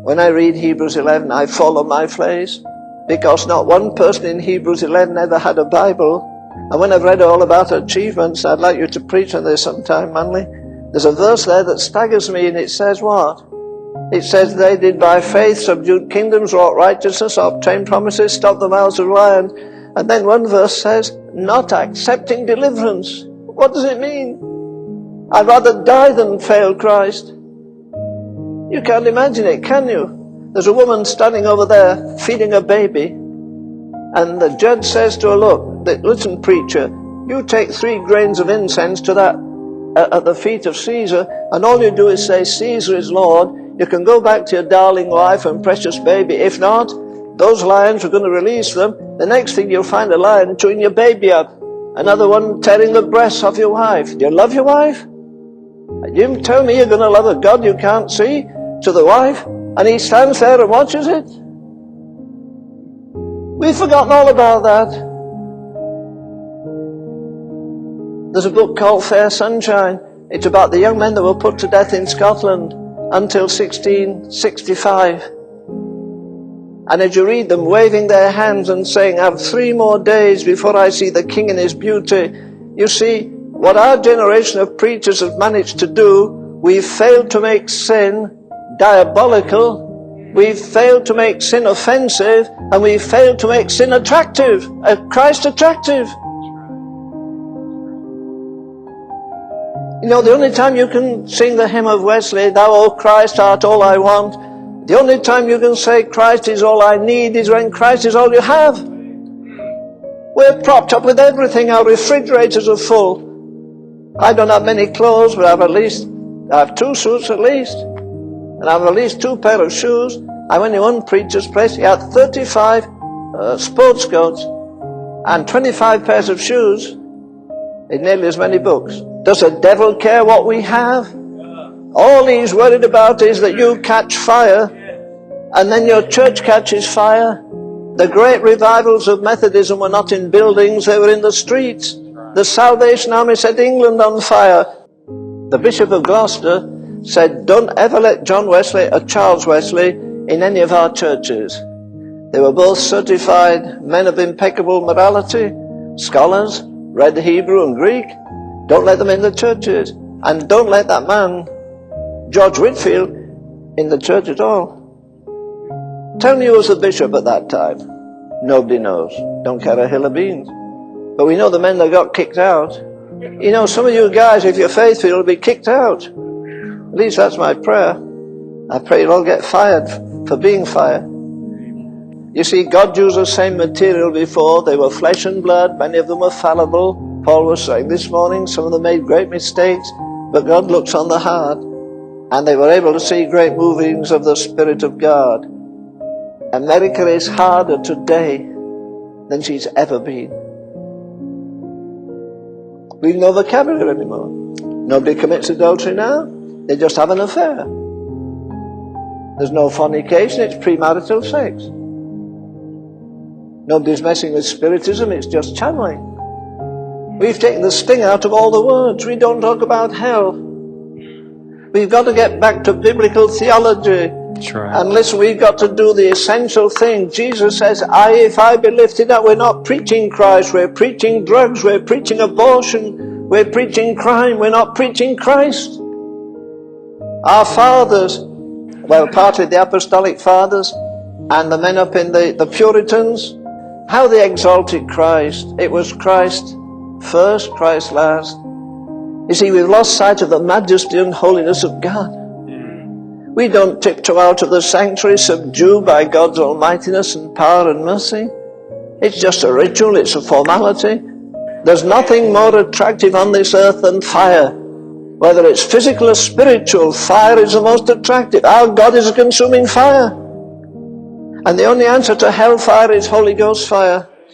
When I read Hebrews 11, I fall on my face, because not one person in Hebrews 11 ever had a Bible. And when I've read all about achievements, I'd like you to preach on this sometime, Manly. There's a verse there that staggers me, and it says what? It says, they did by faith subdue kingdoms, wrought righteousness, obtained promises, stopped the mouths of lions. And then one verse says, not accepting deliverance. What does it mean? I'd rather die than fail Christ. You can't imagine it, can you? There's a woman standing over there feeding a baby, and the judge says to her, look, listen, preacher, you take 3 grains of incense to that at the feet of Caesar, and all you do is say, Caesar is Lord. You can go back to your darling wife and precious baby. If not, those lions are going to release them. The next thing, you'll find a lion chewing your baby up. Another one tearing the breasts off your wife. Do you love your wife? You tell me you're going to love a God you can't see to the wife, and he stands there and watches it? We've forgotten all about that. There's a book called Fair Sunshine. It's about the young men that were put to death in Scotland until 1665. And as you read them waving their hands and saying, I have 3 more days before I see the King in his beauty, you see, what our generation of preachers have managed to do, we've failed to make sin diabolical, we've failed to make sin offensive, and we've failed to make sin attractive, Christ attractive. You know, the only time you can sing the hymn of Wesley, Thou, O Christ, art all I want, the only time you can say Christ is all I need is when Christ is all you have. We're propped up with everything. Our refrigerators are full. I don't have many clothes, but I have 2 suits at least. And I have at least 2 pair of shoes. I went in one preacher's place, he had 35 sports coats and 25 pairs of shoes in nearly as many books. Does the devil care what we have? All he's worried about is that you catch fire, and then your church catches fire. The great revivals of Methodism were not in buildings, they were in the streets. The Salvation Army set England on fire. The Bishop of Gloucester said, don't ever let John Wesley or Charles Wesley in any of our churches. They were both certified men of impeccable morality, scholars, read Hebrew and Greek. Don't let them in the churches. And don't let that man, George Whitfield, in the church at all. Tell me who was the bishop at that time. Nobody knows. Don't care a hill of beans. But we know the men that got kicked out. You know, some of you guys, if you're faithful, you'll be kicked out. At least that's my prayer. I pray you'll all get fired for being fired. You see, God used the same material before. They were flesh and blood. Many of them were fallible. Paul was saying this morning, some of them made great mistakes. But God looks on the heart. And they were able to see great movings of the Spirit of God. America is harder today than she's ever been. We've no vocabulary anymore. Nobody commits adultery now. They just have an affair. There's no fornication, it's premarital sex. Nobody's messing with spiritism, it's just channeling. We've taken the sting out of all the words. We don't talk about hell. We've got to get back to biblical theology. That's right. And listen, we've got to do the essential thing. Jesus says, if I be lifted up, we're not preaching Christ, we're preaching drugs, we're preaching abortion, we're preaching crime, we're not preaching Christ. Our fathers, well, partly the apostolic fathers, and the men up in the Puritans, how they exalted Christ. It was Christ first, Christ last. You see, we've lost sight of the majesty and holiness of God. We don't tiptoe out of the sanctuary subdued by God's almightiness and power and mercy. It's just a ritual, it's a formality. There's nothing more attractive on this earth than fire. Whether it's physical or spiritual, fire is the most attractive. Our God is a consuming fire. And the only answer to hellfire is Holy Ghost fire.